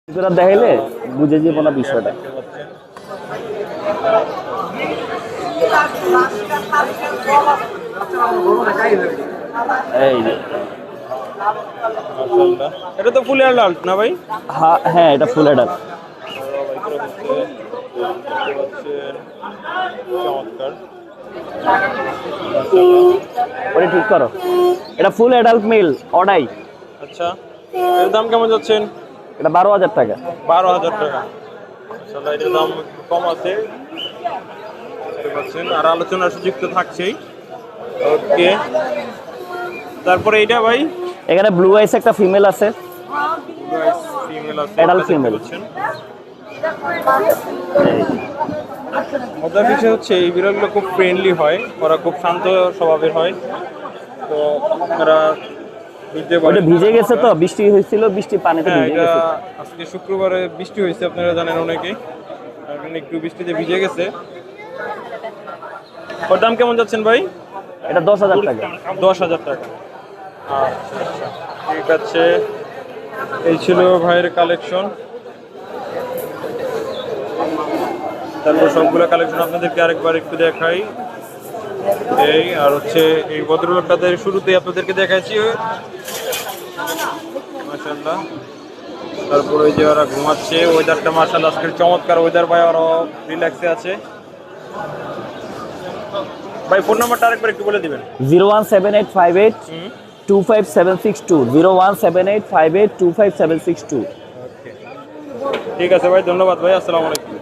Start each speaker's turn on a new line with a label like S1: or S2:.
S1: কিছুটা দেখাইলে বুঝে যাবো না বিষয়টা। এই যে
S2: মাশাআল্লাহ, এটা তো ফুল অ্যাডাল্ট না ভাই?
S1: হ্যাঁ, এটা ফুল অ্যাডাল্ট।
S2: চমৎকার।
S1: ওটা ঠিক করো, এটা ফুল অ্যাডাল্ট মেল অডাই।
S2: আচ্ছা, এর দাম কেমন যাচ্ছেন?
S1: এটা 12,000 টাকা।
S2: 12,000 টাকা। মাশাআল্লাহ, এটার দাম একটু কম আছে, দেখতে পাচ্ছেন, আর আলোচনার সুযোগ তো থাকছেই। ওকে, তারপরে এইটা ভাই?
S1: এখানে ব্লু আইস একটা ফিমেল আছে,
S2: ফিমেল আছে,
S1: অ্যাডাল্ট
S2: দেখতে
S1: ফিমেল।
S2: পাচ্ছেন। মজার বিষয় হচ্ছে এই বিড়ালগুলো খুব ফ্রেন্ডলি হয়, ওরা খুব শান্ত স্বভাবের হয়। তো আপনারা
S1: ওটা ভিজে গেছে তো, বৃষ্টি হয়েছিল, বৃষ্টি পানিতে
S2: হ্যাঁ,
S1: ভিজে
S2: এটা
S1: গেছে।
S2: আজকে শুক্রবারে বৃষ্টি হয়েছে, আপনারা জানেন অনেকেই, একটু বৃষ্টিতে ভিজে গেছে। ওর দাম কেমন যাচ্ছেন ভাই?
S1: এটা 10,000 টাকা।
S2: 10,000 টাকা। আচ্ছা আচ্ছা, ঠিক আছে। এই ছিল ভাইয়ের কালেকশন। তারপর সবগুলো কালেকশন আপনাদেরকে আরেকবার একটু দেখাই। এই আর হচ্ছে এই ভদ্রলোকটাদের শুরুতেই আপনাদেরকে দেখাচ্ছি, মাশাআল্লাহ। তারপর ওই যে ওরা ঘুমাচ্ছে, ওয়েদারটা মাশাআল্লাহ আজকের চমৎকার ওয়েদার ভাই, ওরা রিল্যাক্সে আছে। ভাই ফোন নাম্বারটা আরেকবার একটু বলে দিবেন।
S1: 017858 25762, 017858 25762।
S2: ঠিক আছে ভাই, ধন্যবাদ ভাই, আসসালামু আলাইকুম।